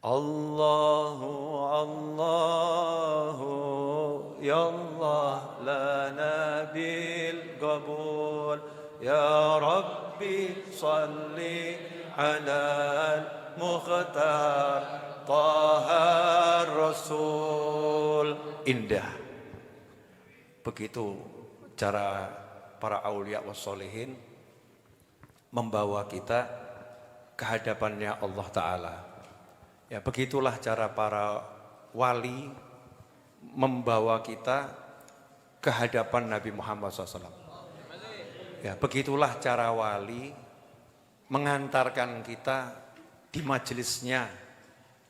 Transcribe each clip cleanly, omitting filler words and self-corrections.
Allahu Allahu ya Allah lana bil qabul ya Rabbi salli ala al-mukhtar Taha Rasul. Indah. Begitu cara para aulia wassolihin membawa kita ke hadapannya Allah Ta'ala. Ya, begitulah cara para wali membawa kita ke hadapan Nabi Muhammad SAW. Ya, begitulah cara wali mengantarkan kita di majelisnya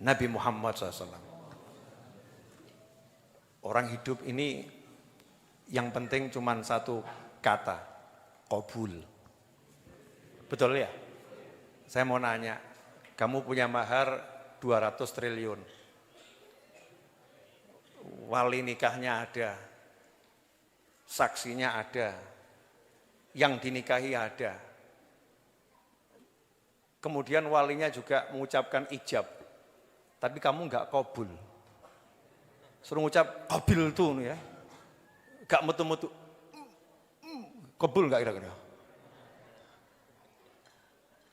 Nabi Muhammad SAW. Orang hidup ini yang penting cuma satu kata, qabul. Betul ya? Saya mau nanya, kamu punya mahar 200 triliun. Wali nikahnya ada, saksinya ada, yang dinikahi ada. Kemudian walinya juga mengucapkan ijab, tapi kamu enggak qabul. Suruh ngucap qabil tuh ya, enggak mutu-mutu. Qabul enggak kira-kira?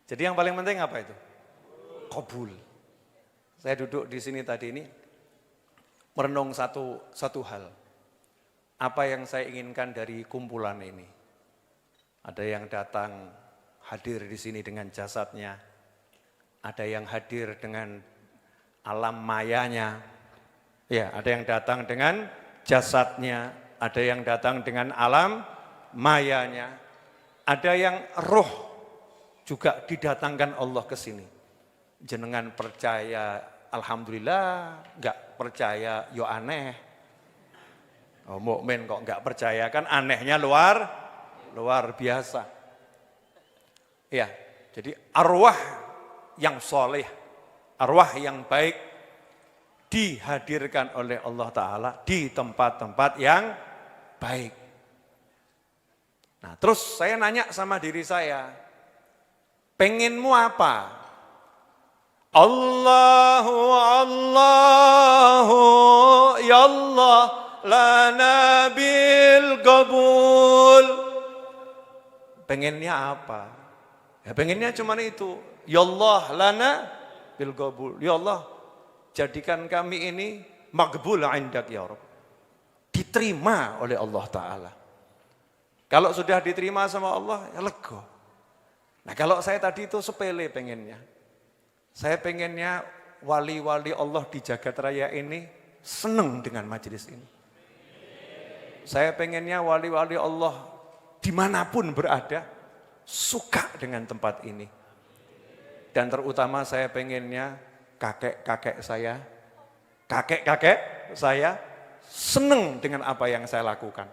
Jadi yang paling penting apa itu? Qabul. Saya duduk di sini tadi ini merenung satu hal. Apa yang saya inginkan dari kumpulan ini? Ada yang datang hadir di sini dengan jasadnya. Ada yang hadir dengan alam mayanya. Ya, ada yang datang dengan jasadnya, ada yang datang dengan alam mayanya. Ada yang roh juga didatangkan Allah ke sini. Jenengan percaya alhamdulillah, enggak percaya yo aneh. Oh, mukmin kok enggak percaya kan anehnya luar biasa. Ya, jadi arwah yang soleh, arwah yang baik dihadirkan oleh Allah Ta'ala di tempat-tempat yang baik. Nah, terus saya nanya sama diri saya, pengenmu apa? Allahu Allahu ya Allah lana bil qabul. Pengennya apa? Ya pengennya cuma itu. Ya Allah lana bil qabul. Ya Allah jadikan kami ini maqbul indak ya Rabb. Diterima oleh Allah Ta'ala. Kalau sudah diterima sama Allah ya lega. Nah kalau saya tadi itu sepele pengennya. Saya pengennya wali-wali Allah di jagat raya ini senang dengan majelis ini. Saya pengennya wali-wali Allah dimanapun berada suka dengan tempat ini. Dan terutama saya pengennya kakek-kakek saya senang dengan apa yang saya lakukan.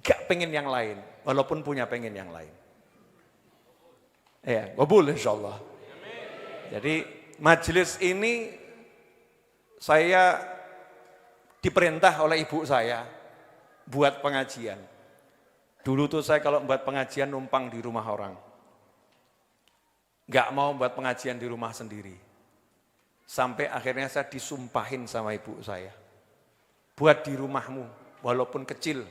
Gak pengen yang lain, walaupun punya pengen yang lain. Ya, qabul insyaallah. Jadi majelis ini saya diperintah oleh ibu saya buat pengajian. Dulu tuh saya kalau buat pengajian numpang di rumah orang. Enggak mau buat pengajian di rumah sendiri. Sampai akhirnya saya disumpahin sama ibu saya. Buat di rumahmu, walaupun kecil.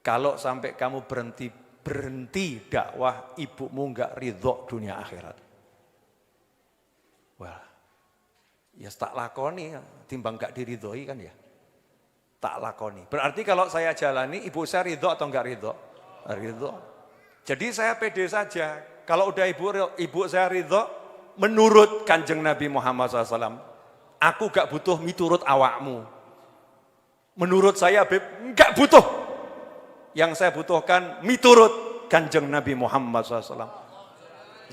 Kalau sampai kamu berhenti dakwah, ibumu enggak ridho dunia akhirat. Wah, ya tak lakoni, timbang gak diridhoi kan ya. Tak lakoni. Berarti kalau saya jalani, ibu saya ridho atau enggak ridho? Ridho. Jadi saya pede saja. Kalau udah ibu saya ridho, menurut Kanjeng Nabi Muhammad SAW, aku gak butuh miturut awakmu. Menurut saya, Beb, enggak butuh. Yang saya butuhkan miturut Kanjeng Nabi Muhammad SAW.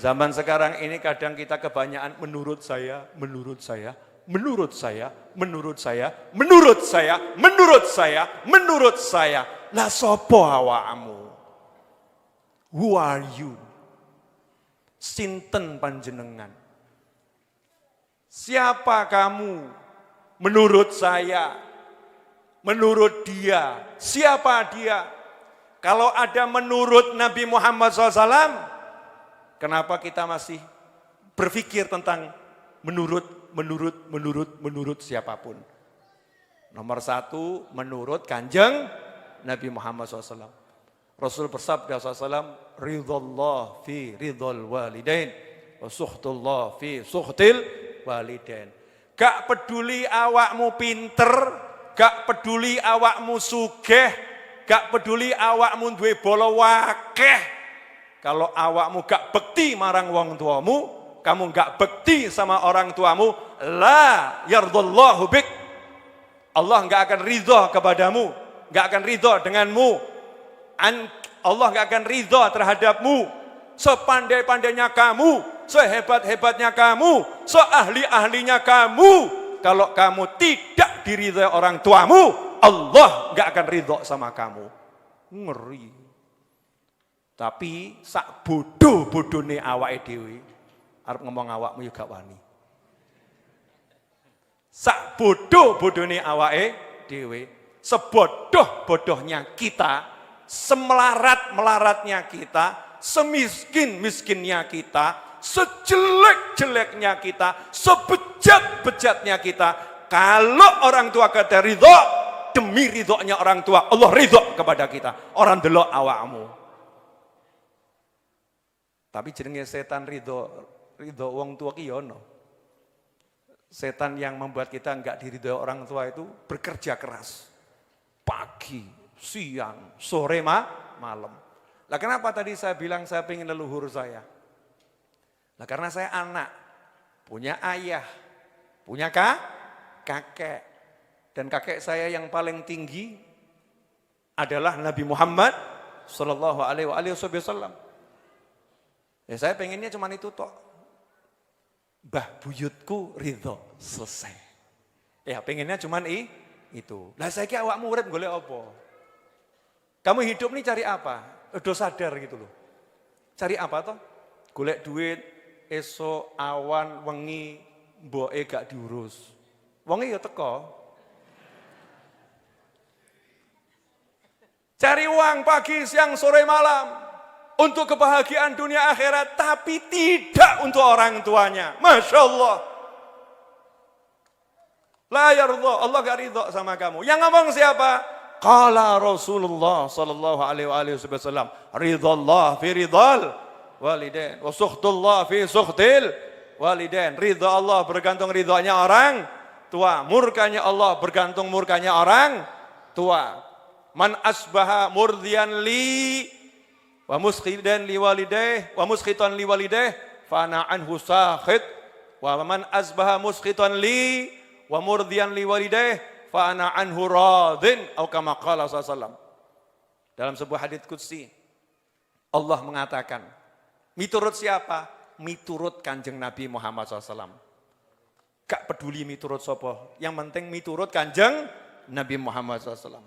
Zaman sekarang ini kadang kita kebanyakan menurut saya. Lah sopo awakmu? Who are you? Sinten panjenengan? Siapa kamu? Menurut saya, menurut dia, siapa dia? Kalau ada menurut Nabi Muhammad SAW, kenapa kita masih berpikir tentang menurut siapapun. Nomor satu, menurut Kanjeng Nabi Muhammad SAW. Rasul bersabda SAW, ridhallah fi ridhal walidain, wa suhtullah fi suhtil walidain. Gak peduli awakmu pinter, gak peduli awakmu sugih, gak peduli awakmu duwe bolo wakeh. Kalau awakmu gak bekti marang wong tuamu, kamu gak bekti sama orang tuamu, la yardallahu bik. Allah gak akan ridho kepadamu, gak akan ridho denganmu. Allah gak akan ridho terhadapmu. Sepandai-pandainya kamu, sehebat-hebatnya kamu, seahli-ahlinya kamu, kalau kamu tidak diridhoi orang tuamu, Allah gak akan ridho sama kamu. Ngeri. Tapi sak bodoh-bodohne awake dhewe, arep ngomong awakmu juga wani. Sak bodoh-bodohne awake dhewe, sebodoh-bodohnya kita, semelarat-melaratnya kita, semiskin-miskinnya kita, sejelek-jeleknya kita, sebejat-bejatnya kita, kalau orang tua kata ridho, demi ridhonya orang tua, Allah ridho kepada kita. Orang delok awakmu. Tapi jenenge setan ridho wong tua ki ono. Setan yang membuat kita enggak diridhoi orang tua itu bekerja keras. Pagi, siang, sore, malam. Lah kenapa tadi saya bilang saya pengen leluhur saya? Lah karena saya anak, punya ayah, punya kakek. Dan kakek saya yang paling tinggi adalah Nabi Muhammad sallallahu alaihi wasallam. Ya saya pengennya cuma itu tok. Mbah buyutku ridho, selesai. Ya pengennya cuma itu. Lah saiki awakmu urip golek apa? Kamu hidup nih cari apa? Udah sadar gitu loh. Cari apa toh? Golek duit, esok, awan, wengi, mboke gak diurus. Wonge ya teko. Cari uang pagi, siang, sore, malam. Untuk kebahagiaan dunia akhirat, tapi tidak untuk orang tuanya. Masya Allah. La yardha, Allah gak ridho sama kamu. Yang ngomong siapa? Qala Rasulullah sallallahu alaihi wasallam, ridhallah fi ridhal walidain, wa sukhtullah fi sukhtil walidain. Ridha Allah bergantung ridhonya orang tua, murkanya Allah bergantung murkanya orang tua. Man asbaha murdiyan li wa muskhidan li walidayh wa muskhitan li walidayh fa ana anhu sakhit wa man asbaha muskhitan li wa murdiyan li walidayh fa ana anhu radin atau kama qala sallallahu. Dalam sebuah hadits qudsi Allah mengatakan, miturut siapa? Miturut Kanjeng Nabi Muhammad SAW. Gak peduli miturut sapa, yang penting miturut Kanjeng Nabi Muhammad SAW.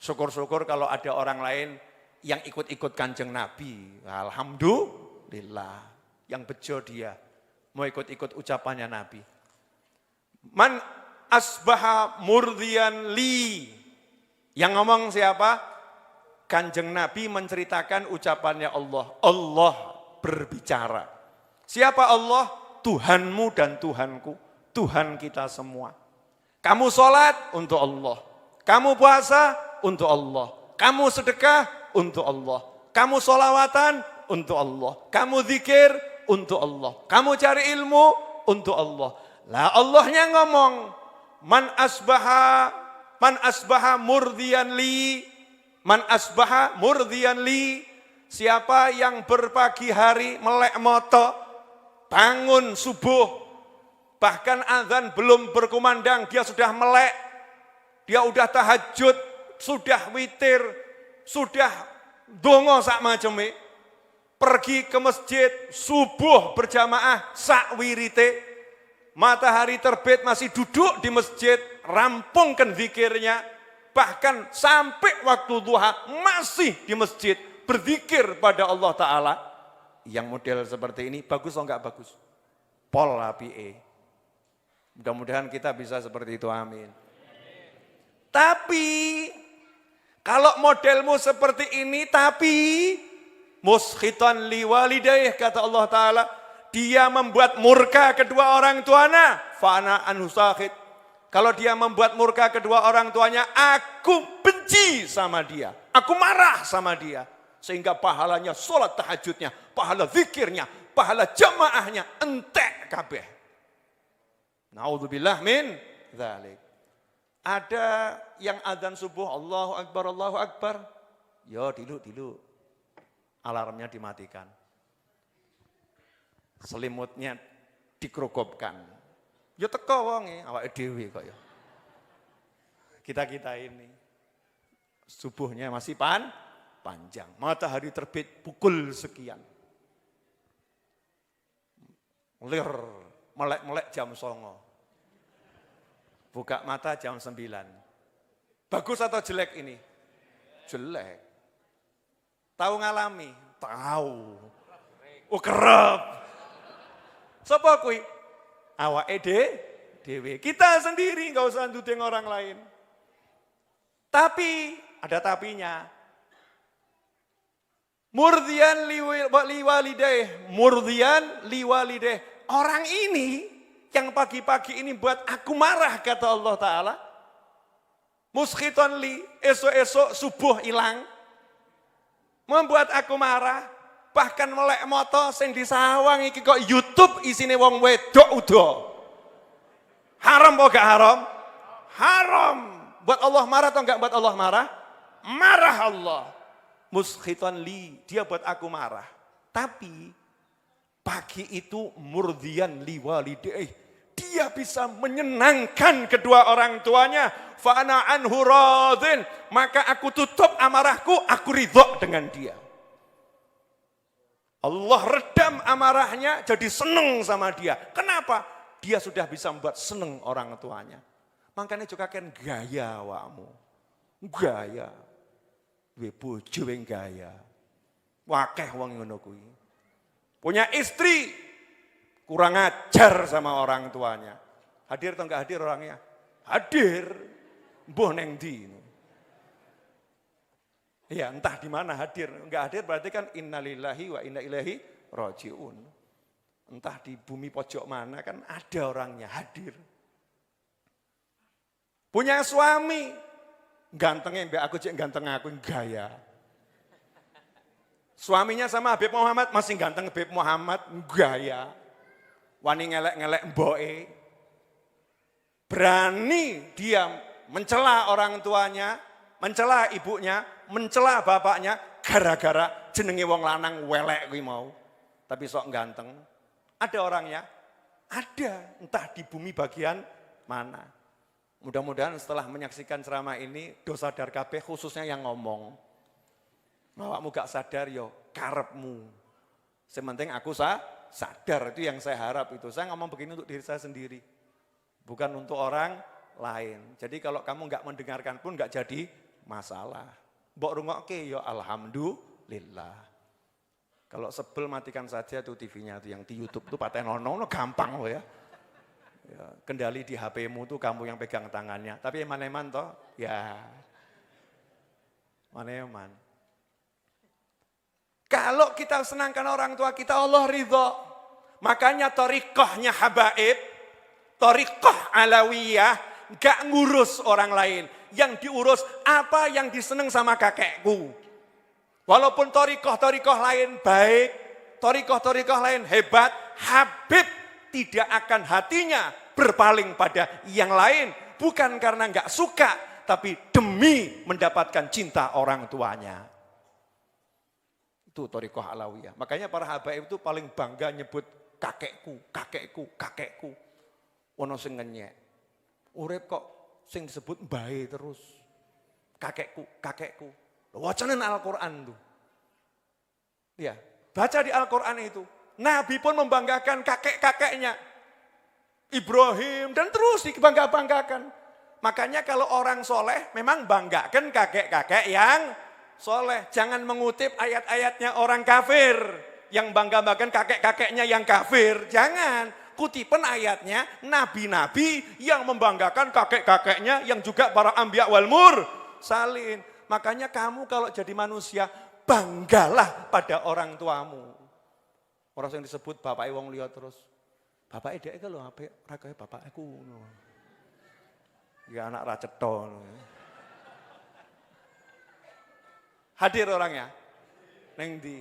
Syukur-syukur kalau ada orang lain yang ikut-ikut Kanjeng Nabi. Alhamdulillah. Yang bejo dia mau ikut-ikut ucapannya Nabi. Man asbaha murdiyan li. Yang ngomong siapa? Kanjeng Nabi menceritakan ucapannya Allah. Allah berbicara. Siapa Allah? Tuhanmu dan Tuhanku. Tuhan kita semua. Kamu sholat untuk Allah. Kamu puasa untuk Allah. Kamu sedekah untuk Allah. Kamu sholawatan untuk Allah. Kamu zikir untuk Allah. Kamu cari ilmu untuk Allah. Lah Allahnya ngomong, man asbaha murdiyan li, man asbaha murdiyan li. Siapa yang berpagi hari melek moto, bangun subuh, bahkan azan belum berkumandang dia sudah melek, dia udah tahajud, sudah witir, sudah dongo sak maceme, pergi ke masjid subuh berjamaah sak wirite, matahari terbit masih duduk di masjid, rampungkan zikirnya, bahkan sampai waktu duha masih di masjid berzikir pada Allah Ta'ala. Yang model seperti ini bagus atau enggak bagus? Pol APE. Mudah-mudahan kita bisa seperti itu, amin. Tapi kalau modelmu seperti ini, tapi muskhitan liwalidayh kata Allah Ta'ala, dia membuat murka kedua orang tuanya, fa'ana anhu sakhit. Kalau dia membuat murka kedua orang tuanya, aku benci sama dia. Aku marah sama dia. Sehingga pahalanya, sholat tahajudnya, pahala zikirnya, pahala jamaahnya, entek kabeh. Na'udzubillah min dzalik. Ada yang adzan subuh, Allahu Akbar, Allahu Akbar. Yo, dilu. Alarmnya dimatikan. Selimutnya dikerokopkan. Ya teko wonge awake dhewe kok ya. Kita ini subuhnya masih panjang. Matahari terbit pukul sekian. Melek jam 09.00. Buka mata jam 9. Bagus atau jelek ini? Jelek. Tahu ngalami? Tahu. Oh kerep. Sapa kuwi? Awake dhewe. Kita sendiri enggak usah ndudeng orang lain. Tapi ada tapinya. Murdian liwalidayh. Orang ini yang pagi-pagi ini buat aku marah kata Allah Ta'ala. Muskhiton li, esok-esok subuh hilang. Membuat aku marah. Bahkan melek moto sing disawang iki kok YouTube isine wong wedok udo. Haram apa gak haram? Haram. Buat Allah marah atau enggak buat Allah marah? Marah Allah. Muskhiton li, dia buat aku marah. Tapi pagi itu murdian li walidayh. Dia bisa menyenangkan kedua orang tuanya. Fa'ana anhu radin. Maka aku tutup amarahku, aku ridho dengan dia. Allah redam amarahnya jadi seneng sama dia. Kenapa? Dia sudah bisa membuat seneng orang tuanya. Makanya juga kan gaya awakmu. Gaya. Duwe bojo wing gaya. Wakeh wong ngono kuwi. Punya istri kurang ajar sama orang tuanya. Hadir atau enggak hadir orangnya? Hadir. Mbuh neng ndi. Ya entah di mana hadir. Enggak hadir berarti kan innalillahi wa inna ilaihi rajiun. Entah di bumi pojok mana kan ada orangnya hadir. Punya suami. Gantengnya mbak aku cek ganteng aku gaya. Suaminya sama Habib Muhammad masih ganteng Habib Muhammad gaya. Wani ngelek-ngelek mboke. Berani dia mencela orang tuanya, mencela ibunya, mencela bapaknya gara-gara jenenge wong lanang welek kuwi mau. Tapi sok ganteng. Ada orangnya? Ada, entah di bumi bagian mana. Mudah-mudahan setelah menyaksikan ceramah ini dosa sadar kabeh khususnya yang ngomong. Awakmu gak sadar yo karepmu. Sementing aku sadar, itu yang saya harap itu. Saya ngomong begini untuk diri saya sendiri. Bukan untuk orang lain. Jadi kalau kamu gak mendengarkan pun gak jadi masalah. Mbok rungokke ya alhamdulillah. Kalau sebel matikan saja tuh TV-nya tuh yang di YouTube tuh paten ono gampang loh ya. Ya, kendali di HP-mu tuh kamu yang pegang tangannya. Tapi eman-eman toh, ya. Eman-eman. Kalau kita senangkan orang tua kita, Allah ridho. Makanya thariqahnya habaib, thariqah alawiyah, gak ngurus orang lain. Yang diurus apa yang diseneng sama kakekku. Walaupun thariqah lain baik, thariqah lain hebat, Habib tidak akan hatinya berpaling pada yang lain. Bukan karena gak suka, tapi demi mendapatkan cinta orang tuanya. Itu thariqah alawiyah. Makanya para habaib itu paling bangga nyebut kakekku. Ono sing ngenyek. Urip kok sing disebut mbae terus. Kakekku. Wacanan Al-Quran tuh. Ya, baca di Al-Quran itu. Nabi pun membanggakan kakek-kakeknya. Ibrahim dan terus dibangga-banggakan. Makanya kalau orang soleh memang banggakan kakek-kakek yang soleh. Jangan mengutip ayat-ayatnya orang kafir. Yang bangga-banggakan kakek-kakeknya yang kafir. Jangan. Kutipan ayatnya nabi-nabi yang membanggakan kakek-kakeknya yang juga para ambiya wal mursalin. Makanya kamu kalau jadi manusia banggalah pada orang tuamu. Orang yang disebut bapake wong liya terus. Bapake dhek iki lho apik, ora kaya bapakku ngono. Ya anak ra cetha ngono. Hadir orangnya. Neng ndi?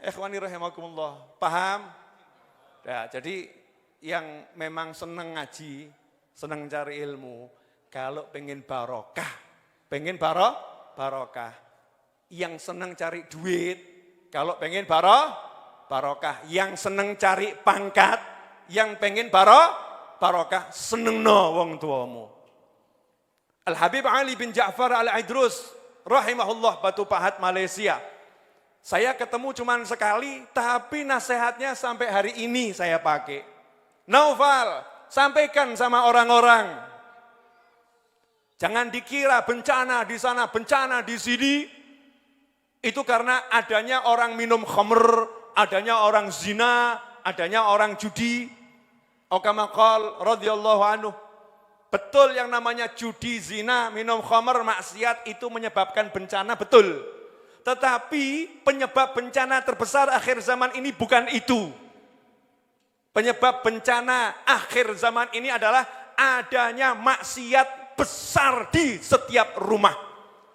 Ikhwani rahimakumullah. Paham? Ya, jadi yang memang seneng ngaji, seneng cari ilmu, kalau pengen barokah, barokah. Yang seneng cari duit, kalau pengen barokah. Yang seneng cari pangkat, yang pengen barokah, seneng no wong tuamu. Al-Habib Ali bin Ja'far Al-Idrus, rahimahullah, Batu Pahat, Malaysia. Saya ketemu cuma sekali, tapi nasihatnya sampai hari ini saya pakai. Naufal, sampaikan sama orang-orang. Jangan dikira bencana di sana, bencana di sini. Itu karena adanya orang minum khamr, adanya orang zina, adanya orang judi. Kama qala radhiyallahu anhu. Betul yang namanya judi, zina, minum khamr, maksiat itu menyebabkan bencana, betul. Tetapi penyebab bencana terbesar akhir zaman ini bukan itu. Penyebab bencana akhir zaman ini adalah adanya maksiat besar di setiap rumah.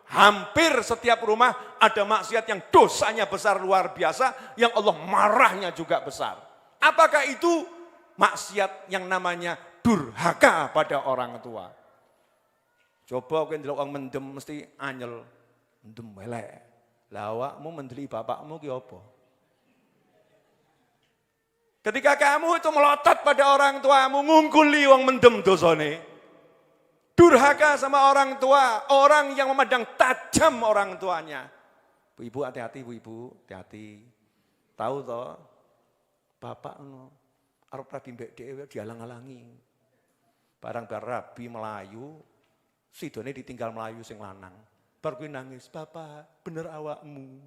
Hampir setiap rumah ada maksiat yang dosanya besar luar biasa, yang Allah marahnya juga besar. Apakah itu? Maksiat yang namanya durhaka pada orang tua. Coba kowe ndelok wong mendem mesti anyel, mendem elek. Lah awakmu mendeli bapakmu ki apa? Ketika kamu itu melotot pada orang tuamu, ngungkuli wong mendem dosane. Durhaka sama orang tua, orang yang memandang tajam orang tuanya. Bu-ibu hati-hati, bu-ibu, hati-hati. Tahu toh, bapak arep rabi mbek dhewe dialang-alangi. Barang rabi Melayu, sidone ditinggal Melayu sing lanang. Bar kuwi nangis, "Bapak, bener awakmu."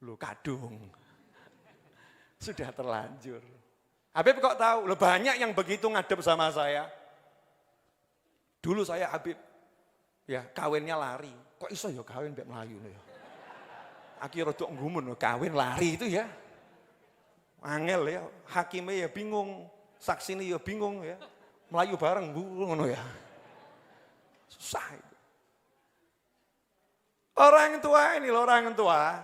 Lho kadung. Sudah terlanjur. Habib kok tahu? Loh banyak yang begitu ngadep sama saya. Dulu saya Habib, ya kawinnya lari. Kok iso ya kawin mbek Melayu ya? Aki rodok nggumun, kawin lari itu ya. Angel ya, hakimnya ya bingung, saksinya ya bingung ya. Melayu bareng ngono ya. Susah itu. Orang tua ini loh, orang tua.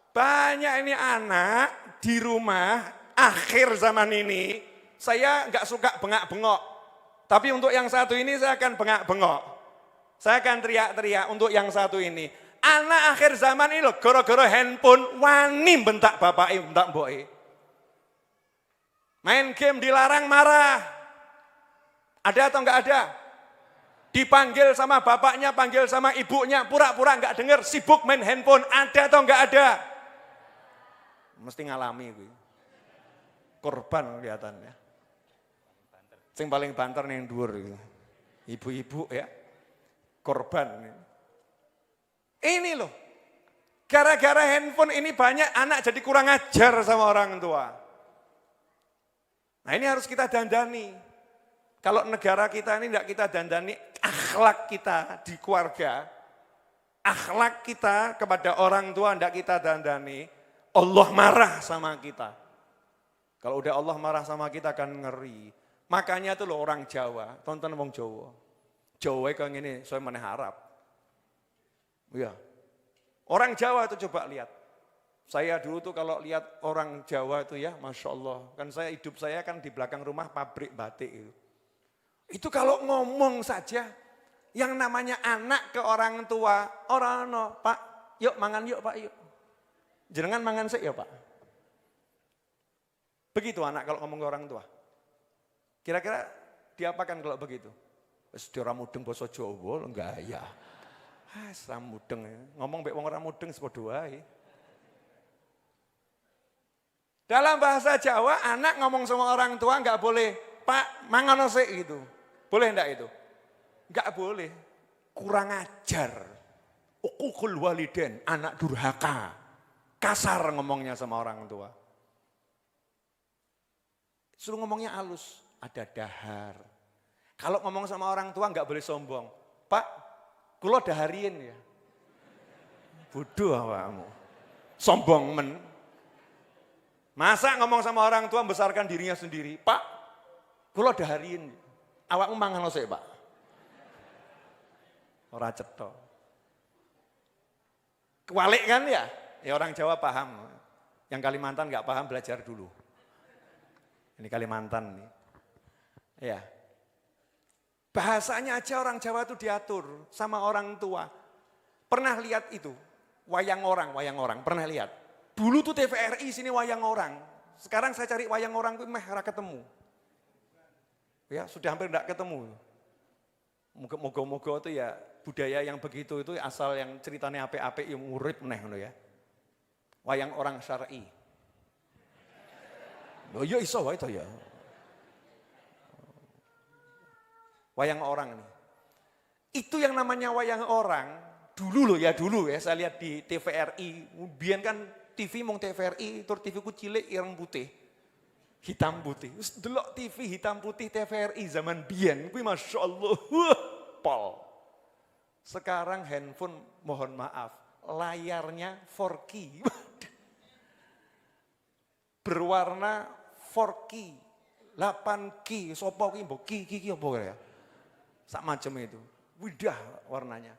Banyak ini anak di rumah akhir zaman ini, saya nggak suka bengak-bengok. Tapi untuk yang satu ini saya akan bengak-bengok. Saya akan teriak-teriak untuk yang satu ini. Anak akhir zaman ini loh, gara-gara handphone, wani bentak bapaknya, bentak mboknya. Main game dilarang marah. Ada atau enggak ada? Dipanggil sama bapaknya, panggil sama ibunya, pura-pura enggak dengar, sibuk main handphone. Ada atau enggak ada? Mesti ngalami gue. Korban kelihatannya. Sing paling banter ning dhuwur iki. Ibu-ibu ya. Korban. Ini loh. Gara-gara handphone ini banyak anak jadi kurang ajar sama orang tua. Nah ini harus kita dandani. Kalau negara kita ini tidak kita dandani, akhlak kita di keluarga, akhlak kita kepada orang tua tidak kita dandani, Allah marah sama kita. Kalau udah Allah marah sama kita kan ngeri. Makanya tuh loh orang Jawa, tonton wong Jawa. Jawa kayak gini, saya meneh Arab. Ya. Orang Jawa itu coba lihat. Saya dulu tuh kalau lihat orang Jawa itu ya, Masya Allah. Kan hidup saya kan di belakang rumah pabrik batik itu. Itu kalau ngomong saja, yang namanya anak ke orang tua, orang no, Pak, yuk mangan yuk Pak, yuk. Jenengan mangan sih ya Pak. Begitu anak kalau ngomong ke orang tua. Kira-kira diapakan kalau begitu? Wis ora mudeng basa Jawa, enggak ya. Ora mudeng. Ngomong mbek wong ora mudeng sepadha wae. Dalam bahasa Jawa, anak ngomong sama orang tua enggak boleh, Pak, mangan sik gitu. Boleh enggak itu? Enggak boleh. Kurang ajar. Uququl walidain, anak durhaka. Kasar ngomongnya sama orang tua. Suruh ngomongnya halus, ada dahar. Kalau ngomong sama orang tua enggak boleh sombong. Pak, kula daharien ya. Bodoh awakmu. Sombong men. Masa ngomong sama orang tua membesarkan dirinya sendiri? Pak, kula dahariin. Awakmu mangan sik, Pak. Ora cetha. Kewalik kan ya? Ya orang Jawa paham. Yang Kalimantan nggak paham belajar dulu. Ini Kalimantan nih. Ya. Bahasanya aja orang Jawa itu diatur sama orang tua. Pernah lihat itu? Wayang orang. Pernah lihat? Dulu tuh TVRI sini wayang orang. Sekarang saya cari wayang orang itu ora ketemu. Ya, sudah hampir enggak ketemu. Moga-moga itu ya budaya yang begitu itu asal yang ceritanya apik-apik yang urip meneh ngono ya. Wayang orang syar'i. Oh iya iso wae to ya. Wayang orang ini. Itu yang namanya wayang orang, dulu ya, saya lihat di TVRI, biyen kan TV mong TVRI, tur TV ku cilik ireng putih. Hitam putih. Terus delok TV hitam putih TVRI zaman biyen kuwi masyaallah. Pol. Sekarang handphone mohon maaf, layarnya 4K. Berwarna 4K, 8K, sopo ki mbok ki apa ya? Sak macam itu. Widah warnanya.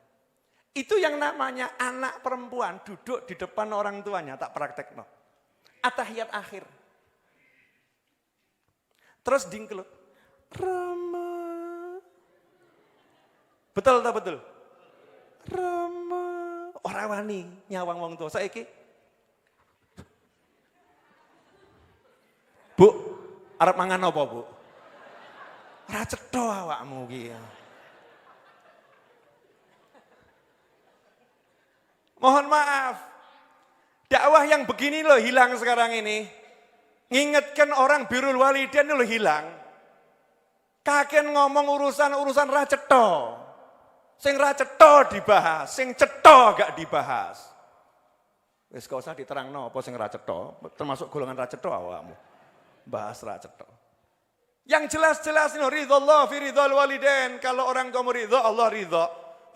Itu yang namanya anak perempuan duduk di depan orang tuanya, tak praktekno. Atahiyat akhir. Terus dingkelut. Rama. Betul tak betul? Rama. Ora wani nyawang wong tua. Saiki Bu, arep mangan apa, Bu? Ora cetha awakmu ki. Mohon maaf. Dakwah yang begini loh hilang sekarang ini. Ngingetkan orang birrul walidain loh hilang. Kaken ngomong urusan ra cetha. Sing ra cetha dibahas, sing cetha gak dibahas. Wis gak usah diterangno apa sing ra cetha, termasuk golongan ra cetha awakmu. Bahas ra cetha. Yang jelas-jelas ini ridho Allah fi ridhol walidain. Kalau orang kamu ridho, Allah ridho.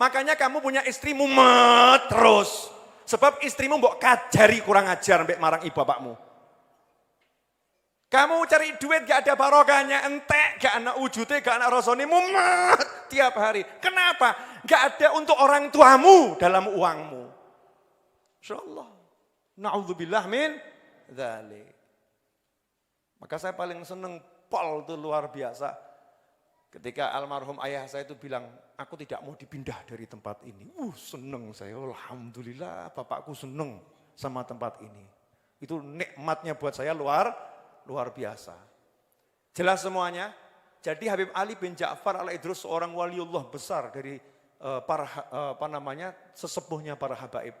Makanya kamu punya istrimu terus. Sebab istrimu mbok kajari kurang ajar mbek marang ibu bapakmu. Kamu cari duit gak ada barokahnya, entek, gak ada wujudnya, gak ada rasanya, mumet tiap hari. Kenapa? Gak ada untuk orang tuamu dalam uangmu. Insyaallah. Na'udzubillah min dzalik. Maka saya paling seneng pol itu luar biasa. Ketika almarhum ayah saya itu bilang, aku tidak mau dipindah dari tempat ini. Seneng saya, alhamdulillah bapakku seneng sama tempat ini. Itu nikmatnya buat saya luar biasa. Jelas semuanya? Jadi Habib Ali bin Ja'far al-Idrus seorang waliullah besar dari sesepuhnya para habaib.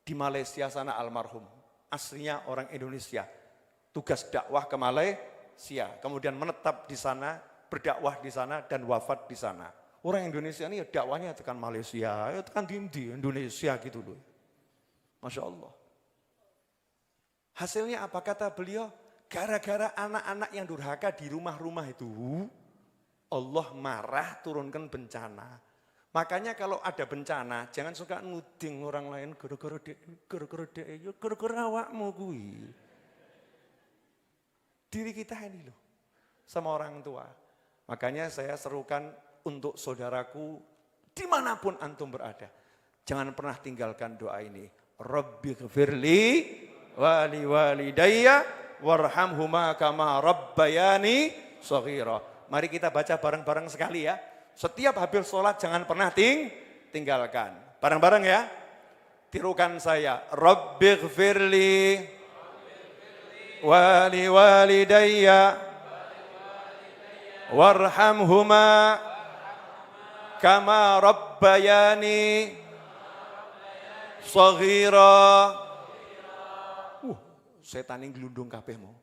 Di Malaysia sana almarhum. Aslinya orang Indonesia. Tugas dakwah ke Malaysia, kemudian menetap di sana, berdakwah di sana, dan wafat di sana. Orang Indonesia ini ya dakwahnya tekan Malaysia, ya tekan di Indonesia gitu loh. Masya Allah. Hasilnya apa kata beliau? Gara-gara anak-anak yang durhaka di rumah-rumah itu, Allah marah turunkan bencana. Makanya kalau ada bencana, jangan suka nuding orang lain, gara-gara awakmu kuwi. Diri kita ini loh, sama orang tua. Makanya saya serukan untuk saudaraku, dimanapun antum berada. Jangan pernah tinggalkan doa ini. Rabbighfirli wali walidayya warhamhuma kama rabbayani shaghira. Mari kita baca bareng-bareng sekali ya. Setiap habis sholat jangan pernah tinggalkan. Bareng-bareng ya. Tirukan saya. Rabbighfirli wali walidayya warhamhuma kama rabbayani shaghira. Setan ini gelundung kabeh mau.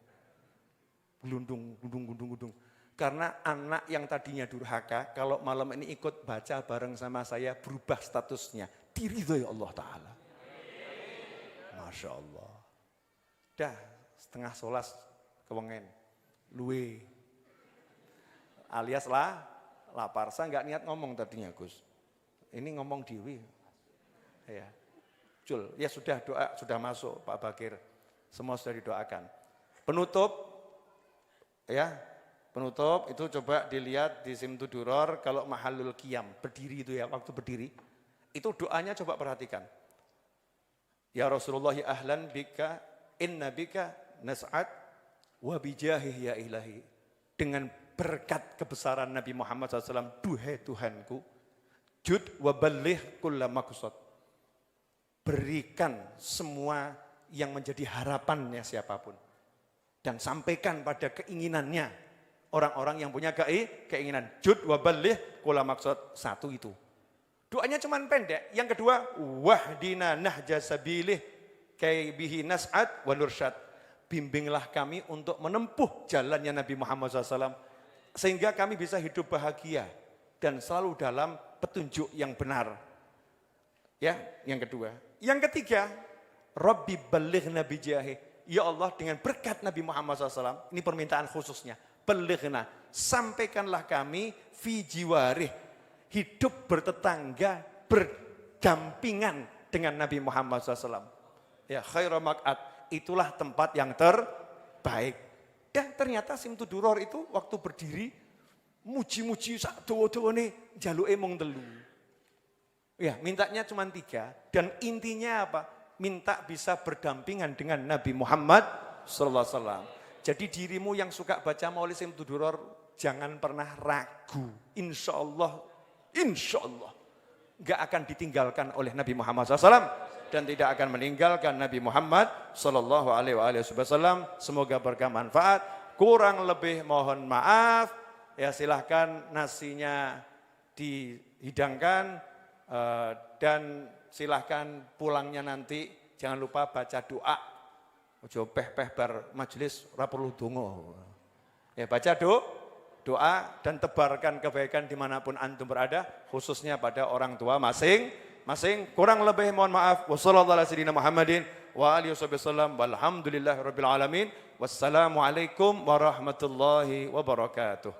Gelundung. Karena anak yang tadinya durhaka, kalau malam ini ikut baca bareng sama saya, berubah statusnya. Diridhoi Allah Ta'ala. Masya Allah. Dah. Setengah solas kewengen, luwe, alias lapar. Saya nggak niat ngomong tadinya Gus, ini ngomong diwi, ya. Jul, ya sudah doa, sudah masuk Pak Bakir. Semua sudah didoakan. Penutup, ya, penutup itu coba dilihat di Simtuduror kalau mahalul qiyam, berdiri itu ya, waktu berdiri. Itu doanya coba perhatikan. Ya Rasulullah ya ahlan bika, inna bika nas'ad, wa bijahih ya ilahi. Dengan berkat kebesaran Nabi Muhammad SAW, duhai Tuhanku, jud wa ballih kulla maqsad. Berikan semua yang menjadi harapannya siapapun. Dan sampaikan pada keinginannya orang-orang yang punya keinginan. Jud wa ballih kulla maqsad. Satu itu. Doanya cuma pendek. Yang kedua, wahdina nahja sabilih kay bihi nas'ad wa nursyad. Bimbinglah kami untuk menempuh jalannya Nabi Muhammad SAW. Sehingga kami bisa hidup bahagia dan selalu dalam petunjuk yang benar. Ya, yang kedua. Yang ketiga, Rabbi balighna bijahih. Ya Allah, dengan berkat Nabi Muhammad SAW, ini permintaan khususnya. Balighna, sampaikanlah kami fi jiwarih, hidup bertetangga, berdampingan dengan Nabi Muhammad SAW. Ya, khairu maq'ad, itulah tempat yang terbaik. Dan ternyata Simtuduror itu waktu berdiri, muji-muji sak dawa-dawane njaluke mung 3. Ya, mintanya cuma 3 dan intinya apa? Minta bisa berdampingan dengan Nabi Muhammad sallallahu alaihi wasallam. Jadi dirimu yang suka baca Maulid Simtuduror jangan pernah ragu. Insya Allah enggak akan ditinggalkan oleh Nabi Muhammad SAW dan tidak akan meninggalkan Nabi Muhammad sallallahu alaihi wasallam. Semoga berkah manfaat. Kurang lebih mohon maaf. Ya, silahkan nasinya dihidangkan. Dan silahkan pulangnya nanti jangan lupa baca doa. Ojo peh-peh bar majelis ora perlu donga. Ya, baca doa dan tebarkan kebaikan dimanapun antum berada, khususnya pada orang tua masing-masing. Kurang lebih mohon maaf. Wassallallahu ala sayyidina Muhammadin wa alihi wasallam. Walhamdulillahirabbil alamin. Wassalamualaikum warahmatullahi wabarakatuh.